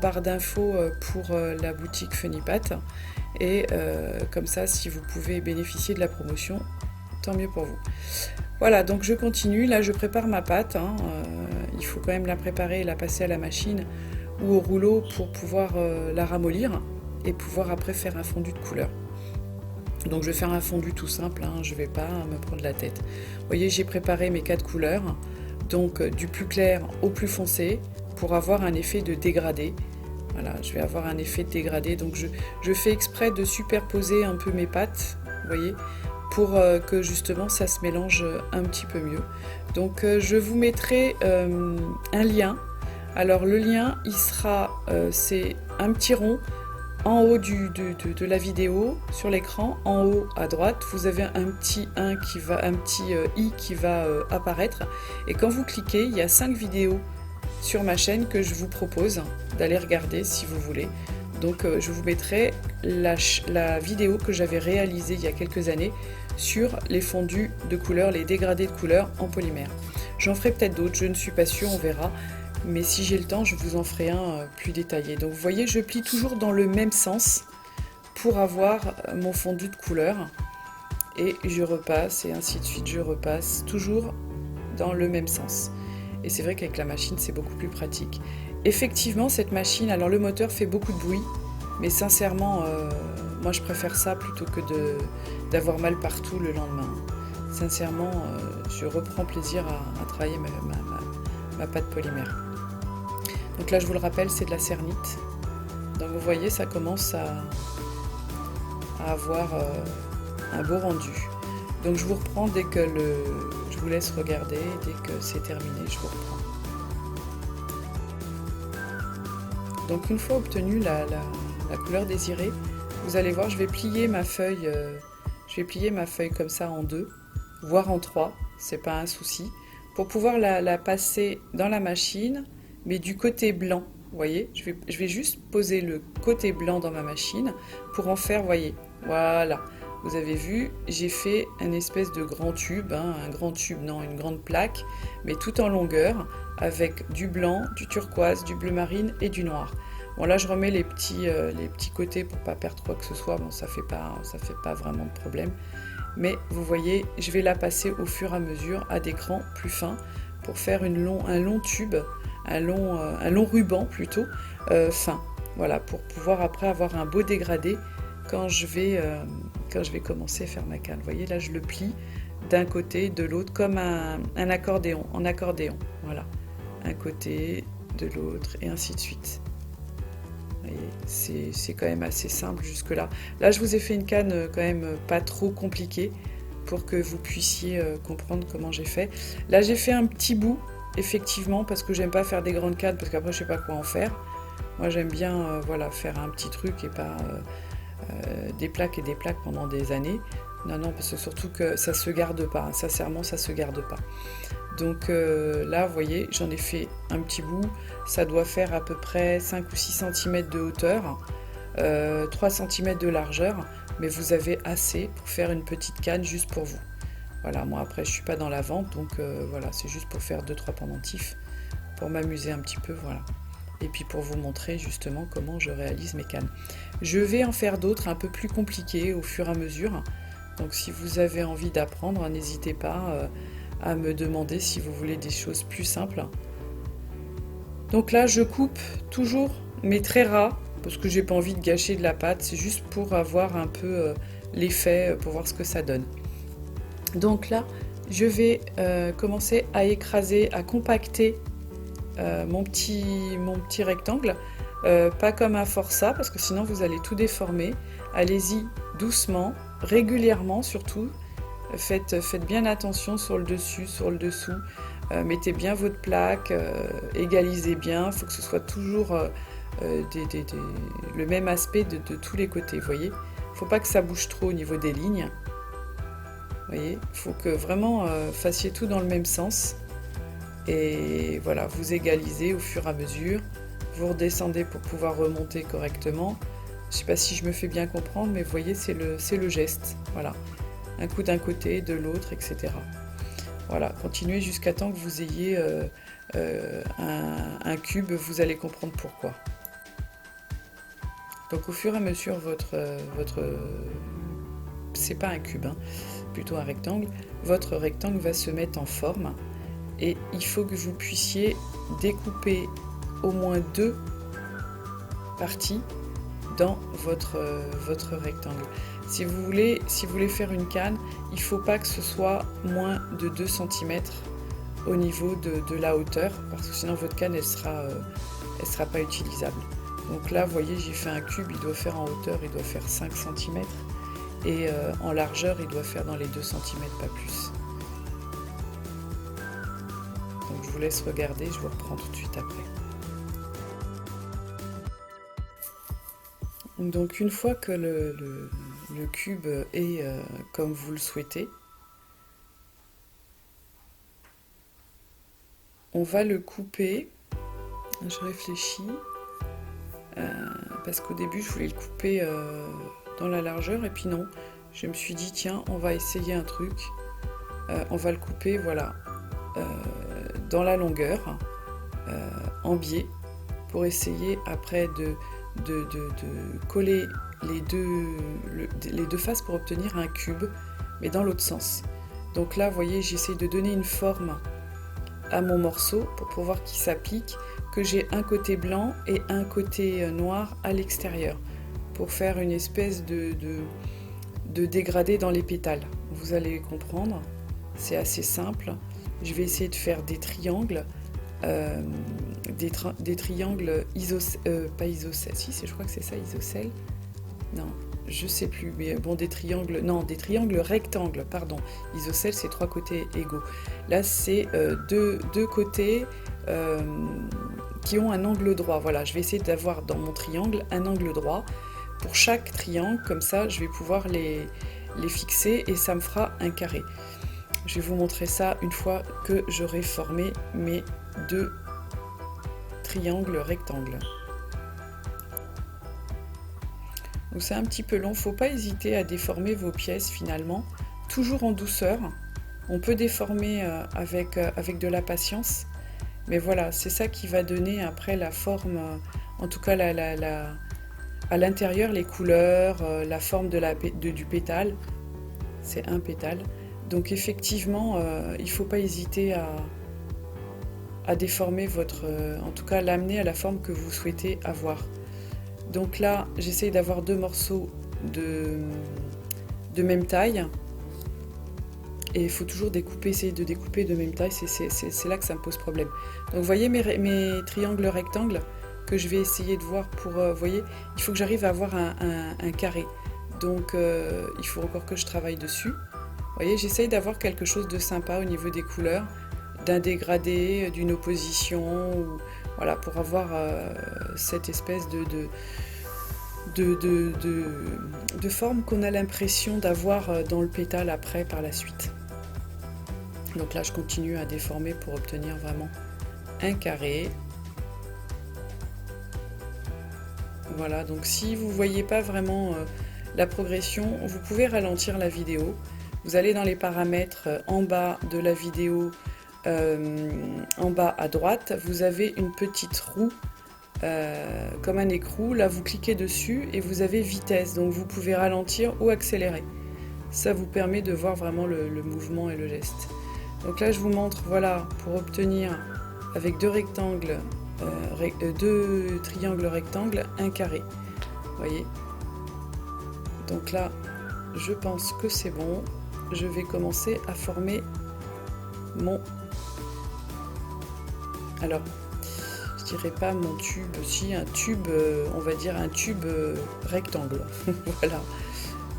barre d'infos pour la boutique Funnypat. Et comme ça, si vous pouvez bénéficier de la promotion, tant mieux pour vous. Voilà, donc je continue. Là, je prépare ma pâte. Il faut quand même la préparer et la passer à la machine ou au rouleau pour pouvoir la ramollir et pouvoir après faire un fondu de couleur. Donc je vais faire un fondu tout simple, je ne vais pas me prendre la tête. Vous voyez, j'ai préparé mes 4 couleurs, donc du plus clair au plus foncé, pour avoir un effet de dégradé. Voilà, je vais avoir un effet de dégradé, donc je fais exprès de superposer un peu mes pâtes, vous voyez, pour que justement ça se mélange un petit peu mieux. Donc je vous mettrai un lien. Alors le lien, il sera, c'est un petit rond en haut de la vidéo, sur l'écran, en haut à droite, vous avez un petit i qui va apparaître. Et quand vous cliquez, il y a 5 vidéos sur ma chaîne que je vous propose d'aller regarder si vous voulez. Donc je vous mettrai la vidéo que j'avais réalisée il y a quelques années sur les fondus de couleurs, les dégradés de couleurs en polymère. J'en ferai peut-être d'autres, je ne suis pas sûre, on verra. Mais si j'ai le temps, je vous en ferai un plus détaillé. Donc vous voyez, je plie toujours dans le même sens pour avoir mon fondu de couleur. Et je repasse et ainsi de suite, je repasse toujours dans le même sens. Et c'est vrai qu'avec la machine, c'est beaucoup plus pratique. Effectivement, cette machine, alors le moteur fait beaucoup de bruit, mais sincèrement, moi je préfère ça plutôt que d'avoir mal partout le lendemain. Sincèrement, je reprends plaisir à travailler ma pâte polymère. Donc là, je vous le rappelle, c'est de la cernite. Donc vous voyez, ça commence à avoir un beau rendu. Donc je vous reprends dès que je vous laisse regarder, dès que c'est terminé, je vous reprends. Donc une fois obtenu la couleur désirée, vous allez voir, je vais plier ma feuille comme ça en 2, voire en 3, c'est pas un souci, pour pouvoir la passer dans la machine, mais du côté blanc. Vous voyez, je vais juste poser le côté blanc dans ma machine pour en faire, voyez, voilà. Vous avez vu, j'ai fait un espèce de grand tube, une grande plaque, mais tout en longueur, avec du blanc, du turquoise, du bleu marine et du noir. Bon là je remets les petits côtés pour pas perdre quoi que ce soit, bon ça fait pas vraiment de problème. Mais vous voyez, je vais la passer au fur et à mesure à des crans plus fins pour faire un long tube, un long ruban plutôt, fin. Voilà, pour pouvoir après avoir un beau dégradé quand je vais commencer à faire ma canne. Vous voyez, là je le plie d'un côté, de l'autre, comme un accordéon, en accordéon. Voilà, un côté, de l'autre, et ainsi de suite. C'est quand même assez simple jusque-là. Là, je vous ai fait une canne quand même pas trop compliquée pour que vous puissiez comprendre comment j'ai fait. Là, j'ai fait un petit bout, effectivement, parce que j'aime pas faire des grandes cannes, parce qu'après, je sais pas quoi en faire. Moi, j'aime bien voilà, faire un petit truc et pas des plaques et des plaques pendant des années. Non, parce que surtout que ça se garde pas. Sincèrement, ça se garde pas. Donc là, vous voyez, j'en ai fait un petit bout. Ça doit faire à peu près 5 ou 6 cm de hauteur, 3 cm de largeur, mais vous avez assez pour faire une petite canne juste pour vous. Voilà, moi après, je suis pas dans la vente, donc voilà, c'est juste pour faire 2-3 pendentifs, pour m'amuser un petit peu, voilà. Et puis pour vous montrer justement comment je réalise mes cannes. Je vais en faire d'autres un peu plus compliquées au fur et à mesure. Donc si vous avez envie d'apprendre, n'hésitez pas à me demander si vous voulez des choses plus simples. Donc là je coupe toujours, mais très ras, parce que j'ai pas envie de gâcher de la pâte, c'est juste pour avoir un peu l'effet, pour voir ce que ça donne. Donc là je vais commencer à écraser, à compacter mon petit rectangle, pas comme un forçat, parce que sinon vous allez tout déformer. Allez-y doucement, régulièrement surtout. Faites bien attention sur le dessus, sur le dessous. Mettez bien votre plaque, égalisez bien. Il faut que ce soit toujours le même aspect de tous les côtés. Vous voyez, il ne faut pas que ça bouge trop au niveau des lignes. Vous voyez, il faut que vraiment fassiez tout dans le même sens. Et voilà, vous égalisez au fur et à mesure. Vous redescendez pour pouvoir remonter correctement. Je ne sais pas si je me fais bien comprendre, mais vous voyez, c'est le geste. Voilà. Un coup d'un côté, de l'autre, etc. Voilà, continuez jusqu'à temps que vous ayez un cube, vous allez comprendre pourquoi. Donc au fur et à mesure, c'est pas un cube, hein, plutôt un rectangle, votre rectangle va se mettre en forme et il faut que vous puissiez découper au moins 2 parties dans votre rectangle. Si vous voulez faire une canne, il ne faut pas que ce soit moins de 2 cm au niveau de la hauteur, parce que sinon votre canne elle sera pas utilisable. Donc là, vous voyez, j'ai fait un cube, il doit faire en hauteur, il doit faire 5 cm, et en largeur, il doit faire dans les 2 cm, pas plus. Donc je vous laisse regarder, je vous reprends tout de suite après. Donc une fois que le cube est comme vous le souhaitez, on va le couper. Je réfléchis, parce qu'au début je voulais le couper dans la largeur, et puis non, je me suis dit tiens, on va essayer un truc, on va le couper, voilà, dans la longueur, en biais, pour essayer après de coller les deux faces pour obtenir un cube, mais dans l'autre sens. Donc là, vous voyez, j'essaie de donner une forme à mon morceau pour pouvoir qu'il s'applique, que j'ai un côté blanc et un côté noir à l'extérieur, pour faire une espèce de dégradé dans les pétales. Vous allez comprendre, c'est assez simple. Je vais essayer de faire des triangles, des triangles pas isocèles, si je crois que c'est ça, isocèles, non, je sais plus, mais bon, des triangles rectangles, pardon. Isocèles, c'est 3 côtés égaux. Là, c'est deux côtés qui ont un angle droit. Voilà, je vais essayer d'avoir dans mon triangle un angle droit pour chaque triangle, comme ça, je vais pouvoir les fixer et ça me fera un carré. Je vais vous montrer ça une fois que j'aurai formé mes 2 triangles rectangles. Donc c'est un petit peu long, faut pas hésiter à déformer vos pièces finalement, toujours en douceur. On peut déformer avec de la patience, mais voilà, c'est ça qui va donner après la forme, en tout cas à l'intérieur, les couleurs, la forme du pétale. C'est un pétale. Donc effectivement, il ne faut pas hésiter à déformer en tout cas l'amener à la forme que vous souhaitez avoir. Donc là, j'essaye d'avoir 2 morceaux de même taille. Et il faut toujours essayer de découper de même taille, c'est là que ça me pose problème. Donc vous voyez mes triangles rectangles que je vais essayer de voir pour... vous voyez, il faut que j'arrive à avoir un carré. Donc il faut encore que je travaille dessus. Vous voyez, j'essaye d'avoir quelque chose de sympa au niveau des couleurs, d'un dégradé, d'une opposition, ou, voilà, pour avoir cette espèce de forme qu'on a l'impression d'avoir dans le pétale après par la suite. Donc là je continue à déformer pour obtenir vraiment un carré. Voilà, donc si vous ne voyez pas vraiment la progression, vous pouvez ralentir la vidéo. Vous allez dans les paramètres en bas de la vidéo, en bas à droite, vous avez une petite roue comme un écrou. Là vous cliquez dessus et vous avez vitesse, donc vous pouvez ralentir ou accélérer. Ça vous permet de voir vraiment le mouvement et le geste. Donc là je vous montre, voilà, pour obtenir avec 2 rectangles, 2 triangles rectangles, un carré. Vous voyez. Donc là je pense que c'est bon. Je vais commencer à former mon... Alors, je dirais pas mon tube, si un tube, on va dire un tube rectangle. Voilà.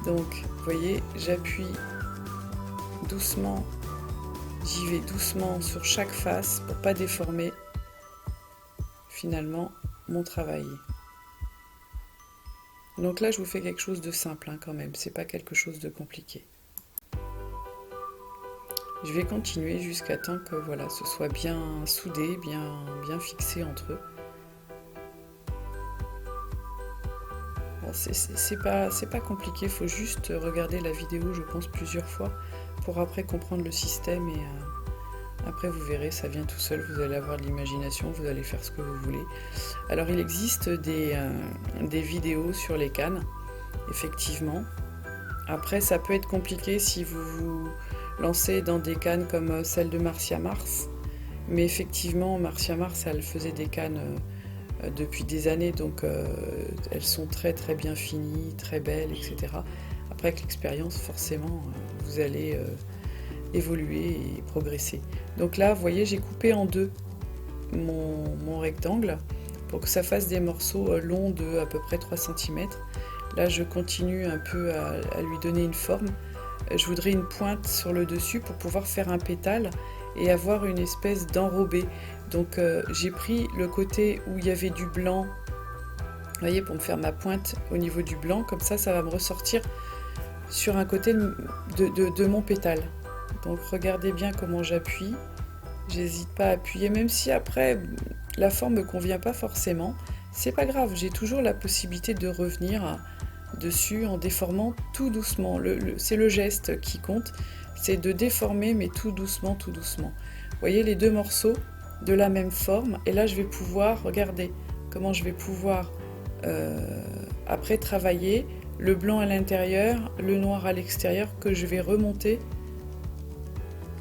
Donc, vous voyez, j'appuie doucement, j'y vais doucement sur chaque face pour pas déformer finalement mon travail. Donc là, je vous fais quelque chose de simple hein, quand même, c'est pas quelque chose de compliqué. Je vais continuer jusqu'à temps que voilà, ce soit bien soudé, bien fixé entre eux. Bon, c'est pas compliqué, il faut juste regarder la vidéo, je pense, plusieurs fois pour après comprendre le système et Après vous verrez, ça vient tout seul, vous allez avoir de l'imagination, vous allez faire ce que vous voulez. Alors il existe des vidéos sur les cannes, effectivement. Après ça peut être compliqué si vous vous lancez dans des cannes comme celle de Marcia Mars. Mais effectivement, Marcia Mars, elle faisait des cannes depuis des années, donc elles sont très très bien finies, très belles, etc. Après, avec l'expérience, forcément, vous allez évoluer et progresser. Donc là, vous voyez, j'ai coupé en deux mon rectangle pour que ça fasse des morceaux longs de à peu près 3 cm. Là, je continue un peu à lui donner une forme. Je voudrais une pointe sur le dessus pour pouvoir faire un pétale et avoir une espèce d'enrobé. Donc j'ai pris le côté où il y avait du blanc, vous voyez, pour me faire ma pointe au niveau du blanc, comme ça va me ressortir sur un côté de mon pétale. Donc regardez bien comment j'appuie, j'hésite pas à appuyer, même si après la forme me convient pas forcément, c'est pas grave, j'ai toujours la possibilité de revenir dessus en déformant tout doucement. C'est le geste qui compte, c'est de déformer mais tout doucement, tout doucement. Vous voyez les deux morceaux de la même forme, et là je vais pouvoir, regardez comment je vais pouvoir après travailler le blanc à l'intérieur, le noir à l'extérieur, que je vais remonter.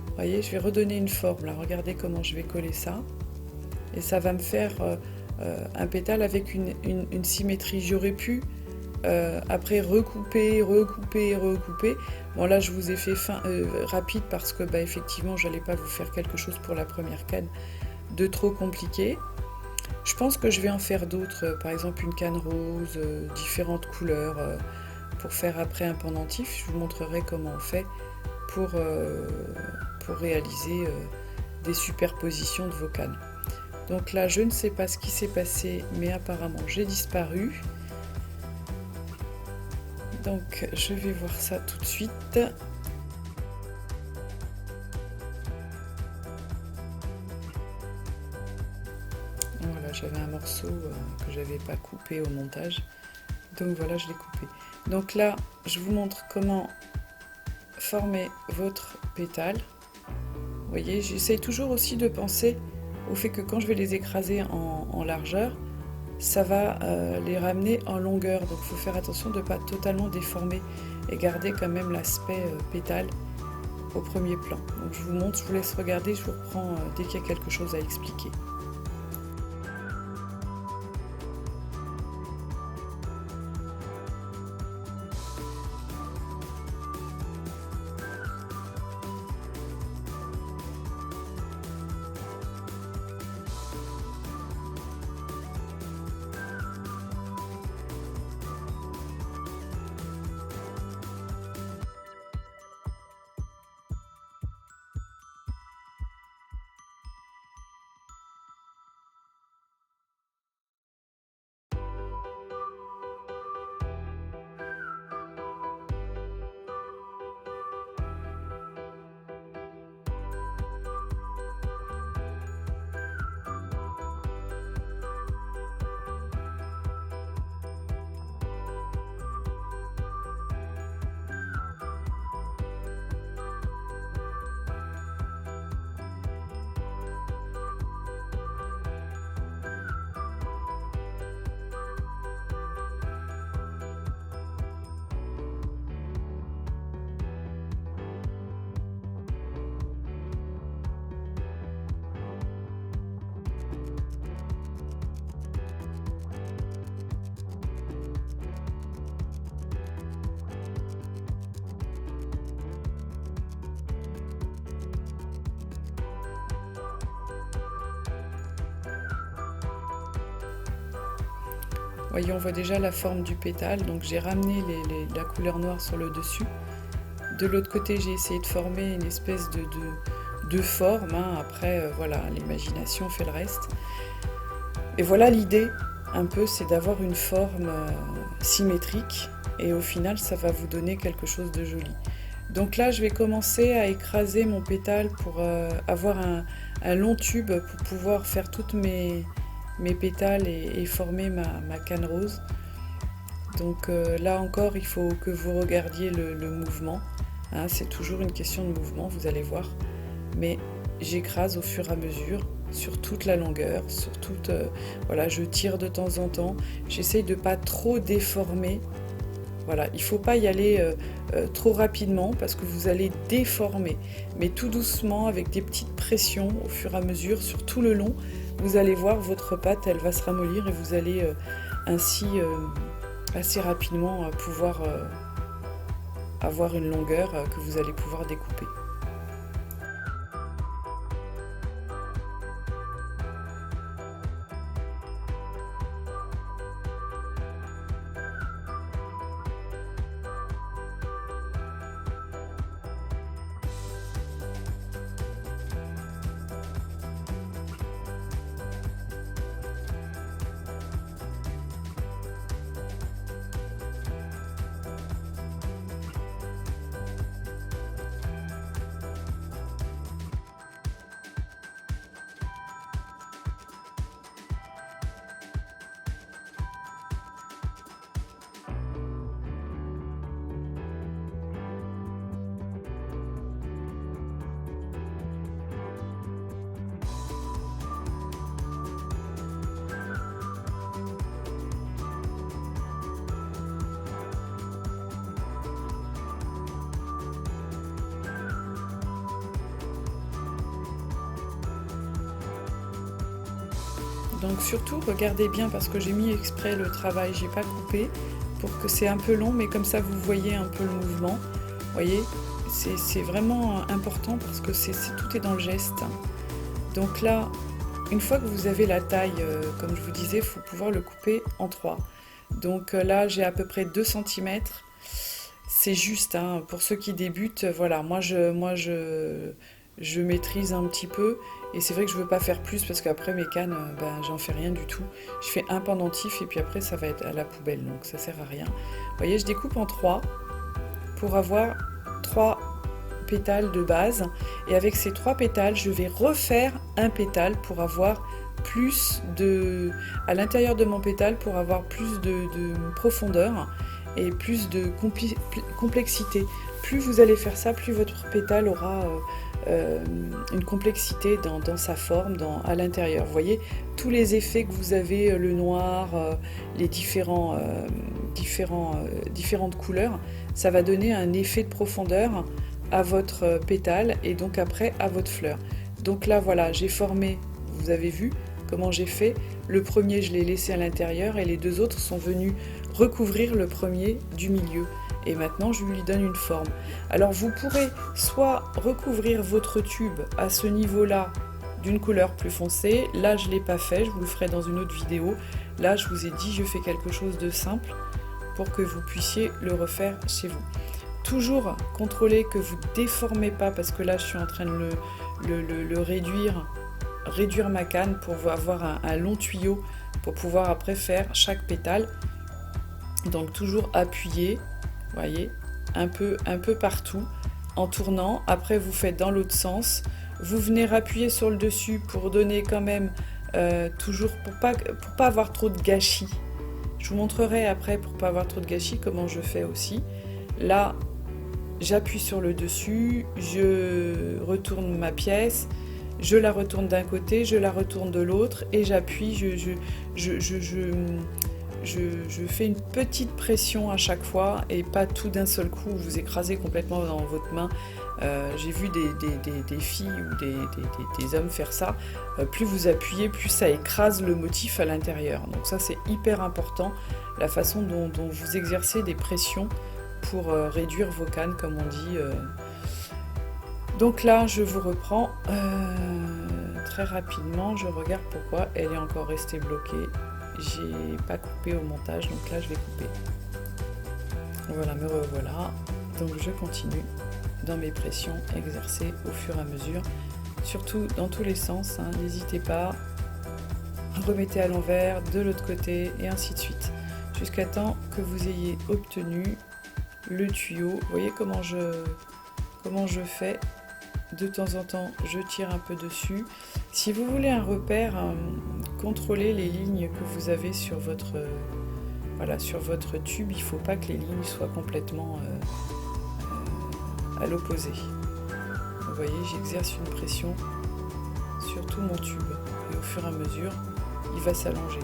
Vous voyez, je vais redonner une forme là, regardez comment je vais coller ça, et ça va me faire un pétale avec une symétrie. J'aurais pu après recouper. Bon là je vous ai fait rapide parce que effectivement j'allais pas vous faire quelque chose pour la première canne de trop compliqué. Je pense que je vais en faire d'autres, par exemple une canne rose, différentes couleurs, pour faire après un pendentif. Je vous montrerai comment on fait pour réaliser des superpositions de vos cannes. Donc là je ne sais pas ce qui s'est passé, mais apparemment j'ai disparu. Donc je vais voir ça tout de suite. Voilà, j'avais un morceau que j'avais pas coupé au montage. Donc voilà, je l'ai coupé. Donc là, je vous montre comment former votre pétale. Vous voyez, j'essaye toujours aussi de penser au fait que quand je vais les écraser en largeur, ça va les ramener en longueur. Donc il faut faire attention de ne pas totalement déformer et garder quand même l'aspect pétale au premier plan. Donc je vous montre, je vous laisse regarder, je vous reprends dès qu'il y a quelque chose à expliquer. Voyez, on voit déjà la forme du pétale, donc j'ai ramené la couleur noire sur le dessus. De l'autre côté, j'ai essayé de former une espèce de forme, hein. Après, voilà, l'imagination fait le reste. Et voilà l'idée, un peu, c'est d'avoir une forme symétrique, et au final, ça va vous donner quelque chose de joli. Donc là, je vais commencer à écraser mon pétale pour avoir un long tube pour pouvoir faire toutes mes pétales et former ma canne rose. Donc là encore, il faut que vous regardiez le mouvement, hein, c'est toujours une question de mouvement, vous allez voir, mais j'écrase au fur et à mesure sur toute la longueur, sur toute, voilà, je tire de temps en temps, j'essaye de pas trop déformer. Voilà, il ne faut pas y aller trop rapidement parce que vous allez déformer, mais tout doucement avec des petites pressions au fur et à mesure sur tout le long. Vous allez voir votre pâte, elle va se ramollir et vous allez ainsi assez rapidement pouvoir avoir une longueur que vous allez pouvoir découper. Donc surtout regardez bien parce que j'ai mis exprès le travail, j'ai pas coupé pour que c'est un peu long, mais comme ça vous voyez un peu le mouvement. Vous voyez, c'est vraiment important parce que tout est dans le geste. Donc là, une fois que vous avez la taille, comme je vous disais, il faut pouvoir le couper en 3. Donc là j'ai à peu près 2 cm. C'est juste, hein, pour ceux qui débutent, voilà, moi je maîtrise un petit peu et c'est vrai que je veux pas faire plus parce qu'après mes cannes, ben, j'en fais rien du tout. Je fais un pendentif et puis après ça va être à la poubelle, donc ça sert à rien. Vous voyez, je découpe en 3 pour avoir 3 pétales de base et avec ces 3 pétales, je vais refaire un pétale pour avoir plus de... à l'intérieur de mon pétale pour avoir plus de profondeur et plus de complexité. Plus vous allez faire ça, plus votre pétale aura une complexité dans sa forme, à l'intérieur. Vous voyez, tous les effets que vous avez, le noir, les différentes couleurs, ça va donner un effet de profondeur à votre pétale et donc après à votre fleur. Donc là, voilà, j'ai formé, vous avez vu comment j'ai fait. Le premier, je l'ai laissé à l'intérieur et les 2 autres sont venus recouvrir le premier du milieu. Et maintenant, je lui donne une forme. Alors, vous pourrez soit recouvrir votre tube à ce niveau-là d'une couleur plus foncée. Là, je ne l'ai pas fait, je vous le ferai dans une autre vidéo. Là, je vous ai dit, je fais quelque chose de simple pour que vous puissiez le refaire chez vous. Toujours contrôlez que vous ne déformez pas, parce que là, je suis en train de le réduire ma canne pour avoir un long tuyau pour pouvoir après faire chaque pétale. Donc toujours appuyer, voyez, un peu partout en tournant. Après vous faites dans l'autre sens, vous venez appuyer sur le dessus pour donner quand même toujours pour pas avoir trop de gâchis. Je vous montrerai après pour pas avoir trop de gâchis comment je fais aussi. Là j'appuie sur le dessus, je retourne ma pièce, je la retourne d'un côté, je la retourne de l'autre et j'appuie, je fais une petite pression à chaque fois et pas tout d'un seul coup, vous écrasez complètement dans votre main. J'ai vu des filles ou des hommes faire ça. Plus vous appuyez, plus ça écrase le motif à l'intérieur. Donc ça c'est hyper important, la façon dont vous exercez des pressions pour réduire vos cannes comme on dit. Donc là je vous reprends très rapidement, je regarde pourquoi elle est encore restée bloquée. J'ai pas coupé au montage, donc là je vais couper. Voilà, me revoilà. Donc je continue dans mes pressions exercées au fur et à mesure, surtout dans tous les sens, hein. N'hésitez pas, remettez à l'envers, de l'autre côté et ainsi de suite, jusqu'à temps que vous ayez obtenu le tuyau. Vous voyez comment je fais. De temps en temps, je tire un peu dessus. Si vous voulez un repère, contrôlez les lignes que vous avez sur votre tube. Il ne faut pas que les lignes soient complètement à l'opposé. Vous voyez, j'exerce une pression sur tout mon tube. Et au fur et à mesure, il va s'allonger.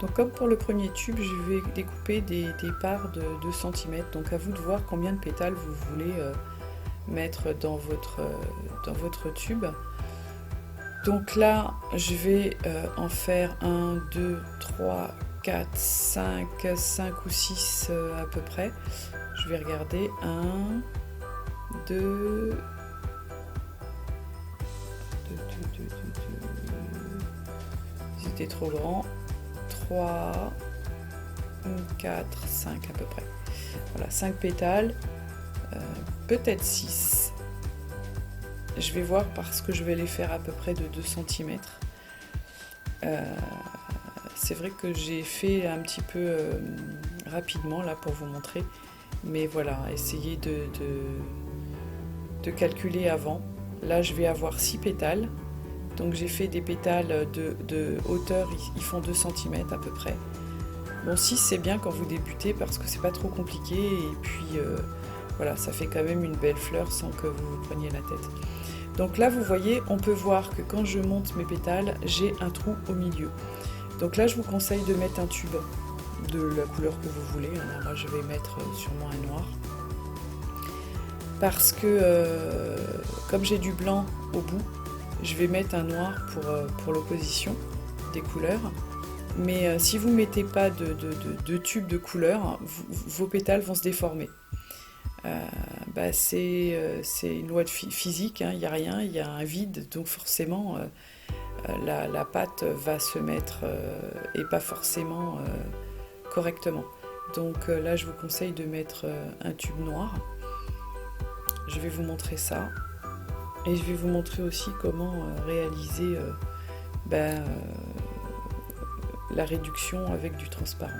Donc comme pour le premier tube, je vais découper des parts de 2 cm. Donc à vous de voir combien de pétales vous voulez mettre dans votre tube. Donc là, je vais en faire 1, 2, 3, 4, 5 ou 6 à peu près. Je vais regarder. 1, 2... C'était trop grand. 3, 4, 5 à peu près. Voilà, 5 pétales, peut-être 6. Je vais voir parce que je vais les faire à peu près de 2 cm. C'est vrai que j'ai fait un petit peu rapidement là pour vous montrer. Mais voilà, essayez de calculer avant. Là, je vais avoir 6 pétales. Donc j'ai fait des pétales de hauteur, ils font 2 cm à peu près. Bon, 6 c'est bien quand vous débutez parce que c'est pas trop compliqué et puis voilà, ça fait quand même une belle fleur sans que vous vous preniez la tête. Donc là vous voyez, on peut voir que quand je monte mes pétales, j'ai un trou au milieu. Donc là je vous conseille de mettre un tube de la couleur que vous voulez. Alors moi je vais mettre sûrement un noir. Parce que comme j'ai du blanc au bout, je vais mettre un noir pour l'opposition des couleurs. Mais si vous ne mettez pas de tube de couleur, vos pétales vont se déformer. C'est une loi de physique, hein, il n'y a rien, il y a un vide, donc forcément la pâte va se mettre et pas forcément correctement. Donc là je vous conseille de mettre un tube noir. Je vais vous montrer ça. Et je vais vous montrer aussi comment réaliser la réduction avec du transparent.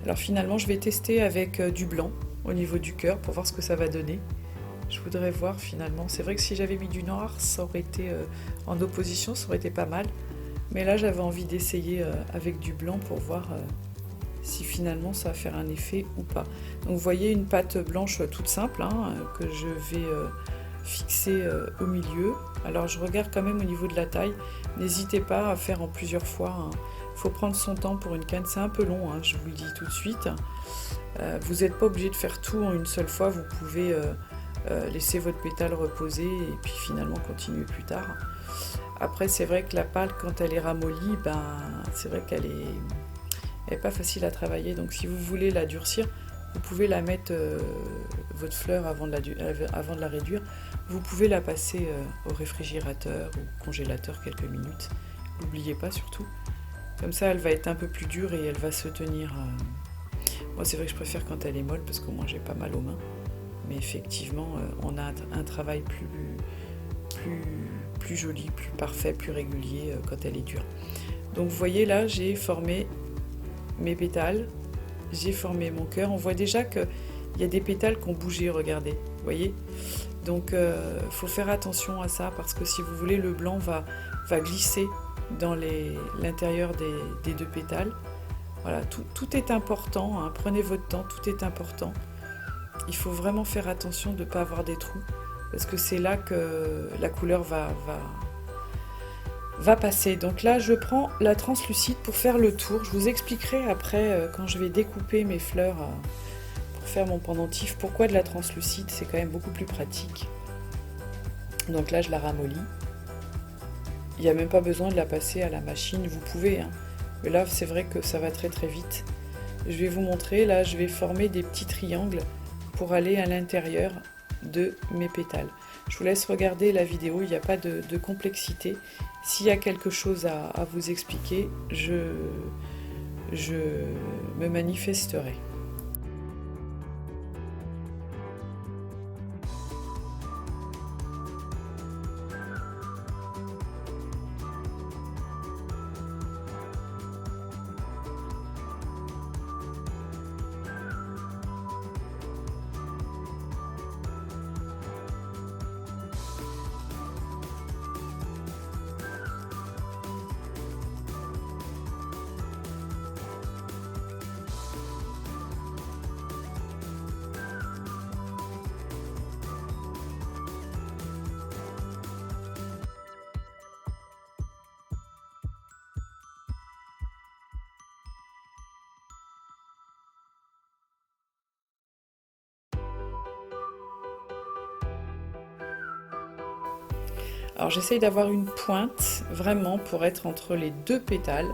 Alors finalement, je vais tester avec du blanc au niveau du cœur pour voir ce que ça va donner. Je voudrais voir finalement. C'est vrai que si j'avais mis du noir, ça aurait été en opposition, ça aurait été pas mal. Mais là, j'avais envie d'essayer avec du blanc pour voir si finalement ça va faire un effet ou pas. Donc vous voyez une pâte blanche toute simple hein, que je vais fixer au milieu. Alors je regarde quand même au niveau de la taille. N'hésitez pas à faire en plusieurs fois. Hein. Faut prendre son temps pour une canne, c'est un peu long, hein, je vous le dis tout de suite. Vous n'êtes pas obligé de faire tout en une seule fois, vous pouvez laisser votre pétale reposer et puis finalement continuer plus tard. Après c'est vrai que la pâte quand elle est ramollie, ben, c'est vrai qu'elle est pas facile à travailler, donc si vous voulez la durcir, vous pouvez la mettre, votre fleur avant de la réduire, vous pouvez la passer au réfrigérateur ou au congélateur quelques minutes, n'oubliez pas surtout. Comme ça, elle va être un peu plus dure et elle va se tenir. Moi, c'est vrai que je préfère quand elle est molle parce qu'au moins j'ai pas mal aux mains. Mais effectivement, on a un travail plus joli, plus parfait, plus régulier quand elle est dure. Donc, vous voyez là, j'ai formé mes pétales, j'ai formé mon cœur. On voit déjà qu'il y a des pétales qui ont bougé, regardez, vous voyez. Donc, faut faire attention à ça parce que si vous voulez, le blanc va glisser dans l'intérieur des deux pétales. Voilà, tout est important, hein. Prenez votre temps, tout est important. Il faut vraiment faire attention de ne pas avoir des trous, parce que c'est là que la couleur va passer. Donc là, je prends la translucide pour faire le tour. Je vous expliquerai après, quand je vais découper mes fleurs pour faire mon pendentif, pourquoi de la translucide, c'est quand même beaucoup plus pratique. Donc là, je la ramollis. Il n'y a même pas besoin de la passer à la machine, vous pouvez, hein. Mais là, c'est vrai que ça va très très vite. Je vais vous montrer, là, je vais former des petits triangles pour aller à l'intérieur de mes pétales. Je vous laisse regarder la vidéo, il n'y a pas de complexité. S'il y a quelque chose à vous expliquer, je me manifesterai. Alors j'essaye d'avoir une pointe vraiment pour être entre les deux pétales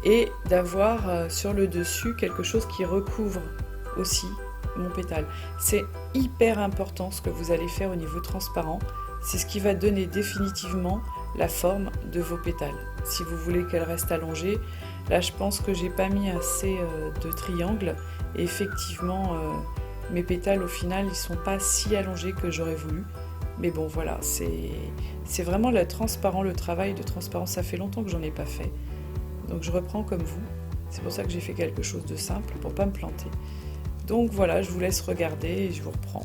et d'avoir sur le dessus quelque chose qui recouvre aussi mon pétale. C'est hyper important ce que vous allez faire au niveau transparent. C'est ce qui va donner définitivement la forme de vos pétales. Si vous voulez qu'elle reste allongée, là je pense que j'ai pas mis assez de triangles et effectivement mes pétales au final ils sont pas si allongés que j'aurais voulu. Mais bon voilà, c'est vraiment le travail de transparence, ça fait longtemps que j'en ai pas fait. Donc je reprends comme vous, c'est pour ça que j'ai fait quelque chose de simple, pour pas me planter. Donc voilà, je vous laisse regarder et je vous reprends.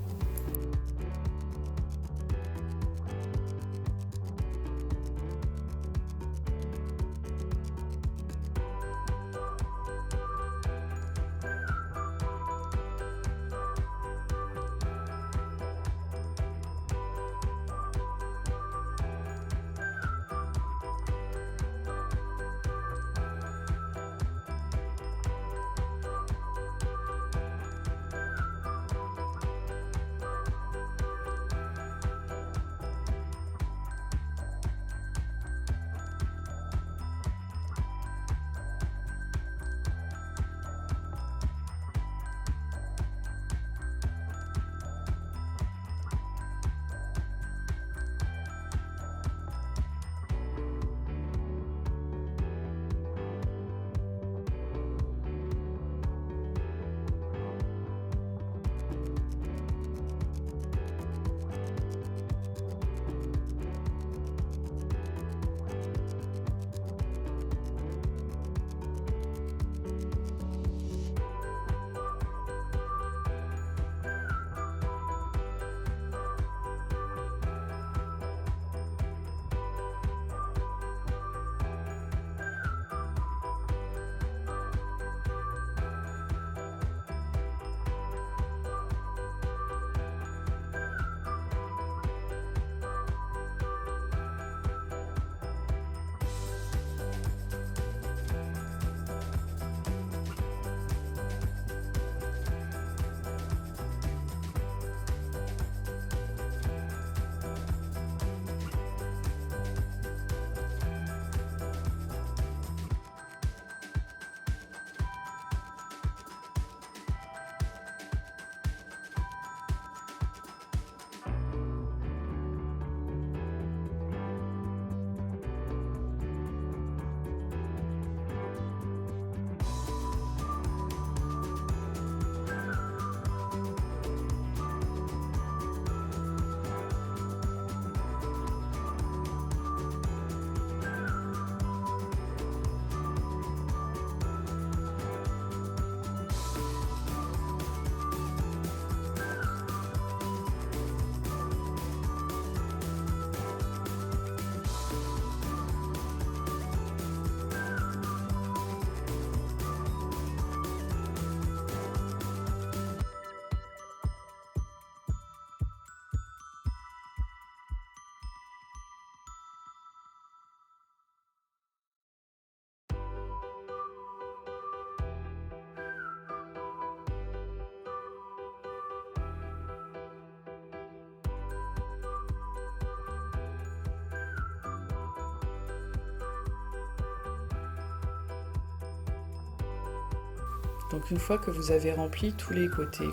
Donc une fois que vous avez rempli tous les côtés,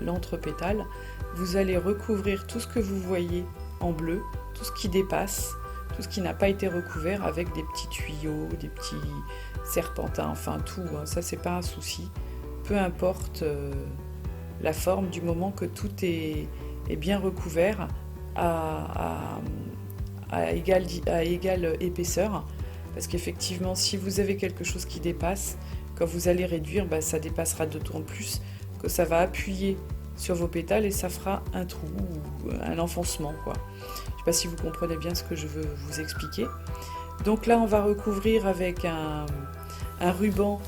l'entrepétale, vous allez recouvrir tout ce que vous voyez en bleu, tout ce qui dépasse, tout ce qui n'a pas été recouvert avec des petits tuyaux, des petits serpentins, enfin tout, hein, ça c'est pas un souci. Peu importe la forme, du moment que tout est bien recouvert à égale épaisseur. Parce qu'effectivement, si vous avez quelque chose qui dépasse, quand vous allez réduire, ça dépassera d'autant plus que ça va appuyer sur vos pétales et ça fera un trou ou un enfoncement, quoi. Je ne sais pas si vous comprenez bien ce que je veux vous expliquer. Donc là, on va recouvrir avec un ruban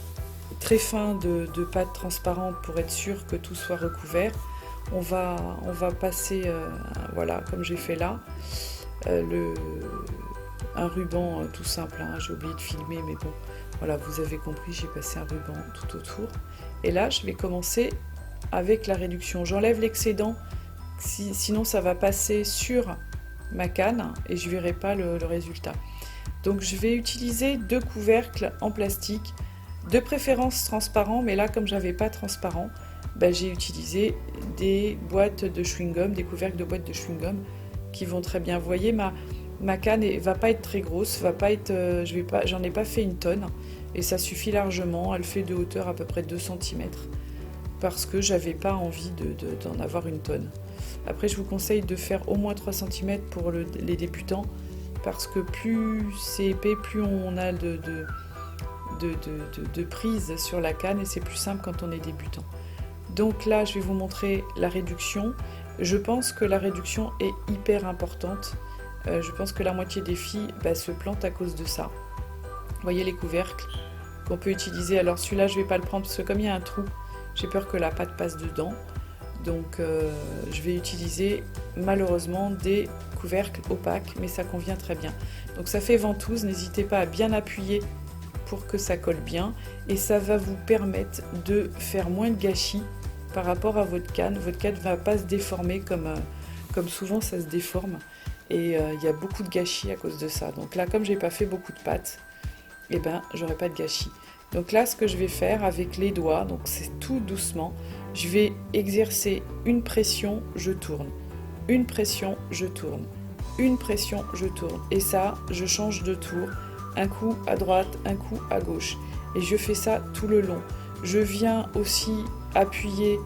très fin de pâte transparente pour être sûr que tout soit recouvert. On va passer, voilà, comme j'ai fait là, un ruban tout simple, hein, j'ai oublié de filmer, mais bon, voilà, vous avez compris, j'ai passé un ruban tout autour. Et là, je vais commencer avec la réduction. J'enlève l'excédent, sinon ça va passer sur ma canne et je ne verrai pas le résultat. Donc je vais utiliser 2 couvercles en plastique, de préférence transparent, mais là comme j'avais pas transparent, j'ai utilisé des boîtes de chewing-gum, des couvercles de boîtes de chewing-gum qui vont très bien. Vous voyez, ma canne ne va pas être très grosse, j'en ai pas fait une tonne et ça suffit largement. Elle fait de hauteur à peu près 2 cm parce que j'avais pas envie d'en avoir une tonne. Après, je vous conseille de faire au moins 3 cm pour les débutants parce que plus c'est épais, plus on a de prise sur la canne et c'est plus simple quand on est débutant. Donc là, je vais vous montrer la réduction. Je pense que la réduction est hyper importante. Je pense que la moitié des filles se plantent à cause de ça. Vous voyez les couvercles qu'on peut utiliser. Alors celui-là, je ne vais pas le prendre parce que comme il y a un trou, j'ai peur que la pâte passe dedans. Donc je vais utiliser malheureusement des couvercles opaques, mais ça convient très bien. Donc ça fait ventouse, n'hésitez pas à bien appuyer pour que ça colle bien. Et ça va vous permettre de faire moins de gâchis par rapport à votre canne. Votre canne ne va pas se déformer comme souvent ça se déforme. Et il y a beaucoup de gâchis à cause de ça. Donc là, comme j'ai pas fait beaucoup de pâte, j'aurai pas de gâchis. Donc là, ce que je vais faire avec les doigts, donc c'est tout doucement, je vais exercer une pression, je tourne. Une pression, je tourne. Une pression, je tourne. Et ça, je change de tour. Un coup à droite, un coup à gauche. Et je fais ça tout le long. Je viens aussi appuyer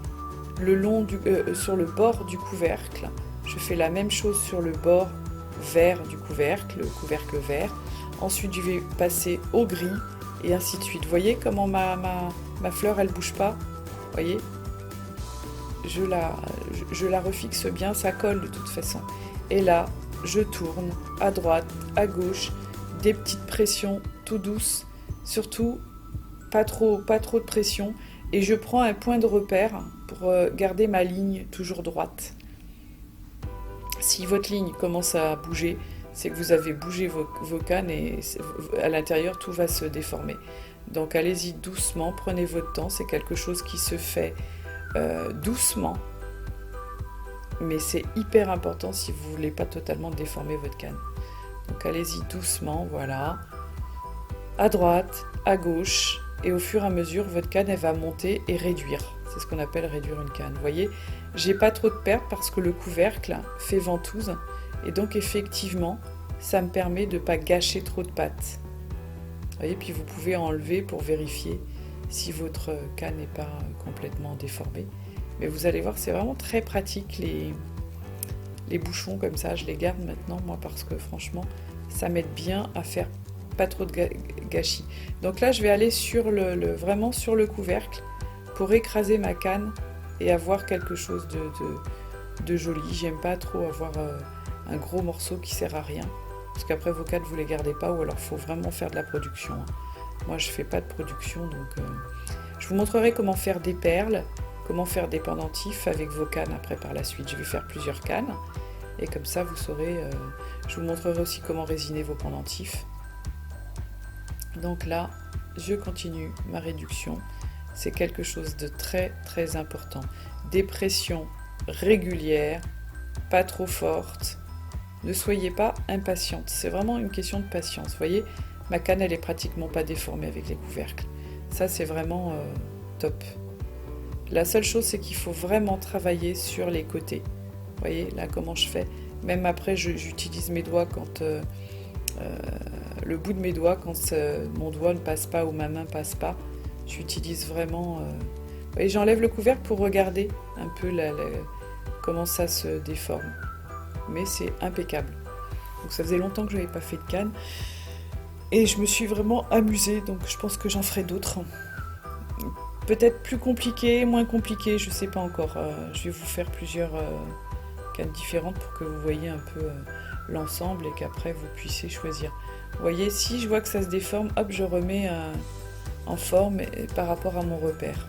le long sur le bord du couvercle. Je fais la même chose sur le bord vert du couvercle, le couvercle vert. Ensuite, je vais passer au gris et ainsi de suite. Vous voyez comment ma fleur, elle bouge pas? Vous voyez? Je la refixe bien, ça colle de toute façon. Et là, je tourne à droite, à gauche, des petites pressions tout douces, surtout pas trop de pression. Et je prends un point de repère pour garder ma ligne toujours droite. Si votre ligne commence à bouger, c'est que vous avez bougé vos cannes et à l'intérieur tout va se déformer. Donc allez-y doucement, prenez votre temps, c'est quelque chose qui se fait doucement, mais c'est hyper important si vous ne voulez pas totalement déformer votre canne. Donc allez-y doucement, voilà, à droite, à gauche, et au fur et à mesure, votre canne elle va monter et réduire. C'est ce qu'on appelle réduire une canne. Vous voyez, j'ai pas trop de perte parce que le couvercle fait ventouse, et donc effectivement, ça me permet de ne pas gâcher trop de pâte. Vous voyez, puis vous pouvez enlever pour vérifier si votre canne n'est pas complètement déformée. Mais vous allez voir, c'est vraiment très pratique les bouchons comme ça. Je les garde maintenant, moi, parce que franchement, ça m'aide bien à faire pas trop de gâchis. Donc là, je vais aller vraiment sur le couvercle pour écraser ma canne et avoir quelque chose de joli. J'aime pas trop avoir un gros morceau qui sert à rien. Parce qu'après, vos cannes, vous les gardez pas, ou alors il faut vraiment faire de la production. Moi, je fais pas de production, donc je vous montrerai comment faire des perles, comment faire des pendentifs avec vos cannes après par la suite. Je vais faire plusieurs cannes, et comme ça, vous saurez. Je vous montrerai aussi comment résiner vos pendentifs. Donc là, je continue ma réduction. C'est quelque chose de très, très important. Des pressions régulières, pas trop fortes. Ne soyez pas impatiente, c'est vraiment une question de patience. Vous voyez, ma canne, elle est pratiquement pas déformée avec les couvercles. Ça, c'est vraiment top. La seule chose, c'est qu'il faut vraiment travailler sur les côtés. Vous voyez, là, comment je fais. Même après, j'utilise mes doigts quand... le bout de mes doigts, quand mon doigt ne passe pas ou ma main ne passe pas. J'utilise vraiment... Vous voyez, j'enlève le couvercle pour regarder un peu comment ça se déforme. Mais c'est impeccable. Donc ça faisait longtemps que je n'avais pas fait de canne. Et je me suis vraiment amusée, donc je pense que j'en ferai d'autres. Peut-être plus compliqué, moins compliqué, je ne sais pas encore. Je vais vous faire plusieurs cannes différentes pour que vous voyez un peu l'ensemble et qu'après vous puissiez choisir. Vous voyez, si je vois que ça se déforme, hop, je remets en forme par rapport à mon repère.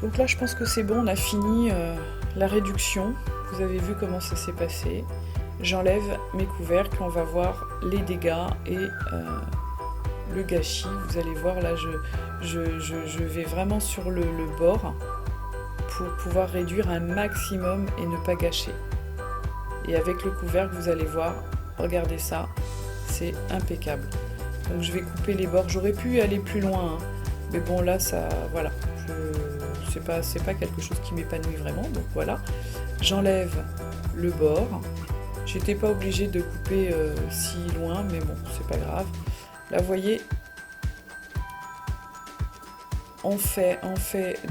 Donc là, je pense que c'est bon, on a fini la réduction. Vous avez vu comment ça s'est passé. J'enlève mes couvercles, on va voir les dégâts et le gâchis. Vous allez voir, là, je vais vraiment sur le bord pour pouvoir réduire un maximum et ne pas gâcher. Et avec le couvercle, vous allez voir, regardez ça, c'est impeccable. Donc je vais couper les bords. J'aurais pu aller plus loin, hein, mais bon là, ça, voilà. C'est pas quelque chose qui m'épanouit vraiment, donc voilà. J'enlève le bord. J'étais pas obligée de couper si loin, mais bon, c'est pas grave. Là, vous voyez, on fait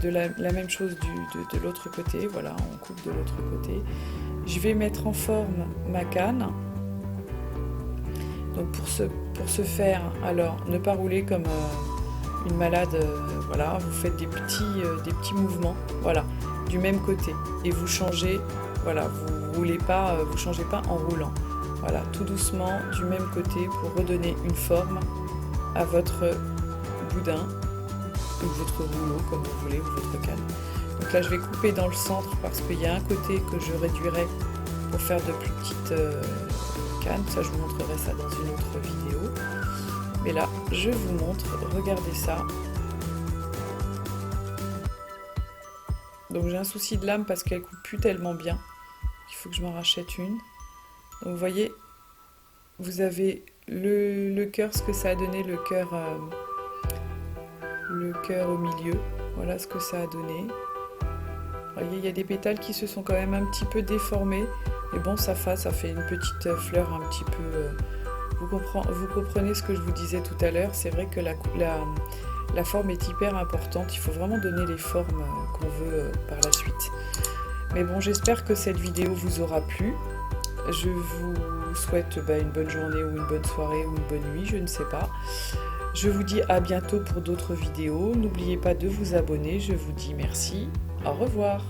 de la même chose de l'autre côté. Voilà, on coupe de l'autre côté. Je vais mettre en forme ma canne. Donc pour ce faire, alors ne pas rouler comme une malade, voilà, vous faites des petits mouvements, voilà, du même côté. Et vous changez, voilà, vous roulez pas, vous changez pas en roulant. Voilà, tout doucement, du même côté, pour redonner une forme à votre boudin, ou votre rouleau, comme vous voulez, ou votre canne. Donc là, je vais couper dans le centre parce qu'il y a un côté que je réduirai pour faire de plus petites cannes. Ça, je vous montrerai ça dans une autre vidéo. Mais là, je vous montre, regardez ça. Donc j'ai un souci de lame parce qu'elle coupe plus tellement bien. Il faut que je m'en rachète une. Donc vous voyez, vous avez le cœur, ce que ça a donné, le cœur au milieu. Voilà ce que ça a donné. Vous voyez, il y a des pétales qui se sont quand même un petit peu déformés. Mais bon, ça fait une petite fleur un petit peu... Vous comprenez ce que je vous disais tout à l'heure. C'est vrai que la forme est hyper importante. Il faut vraiment donner les formes qu'on veut par la suite. Mais bon, j'espère que cette vidéo vous aura plu. Je vous souhaite une bonne journée ou une bonne soirée ou une bonne nuit, je ne sais pas. Je vous dis à bientôt pour d'autres vidéos. N'oubliez pas de vous abonner. Je vous dis merci. Au revoir.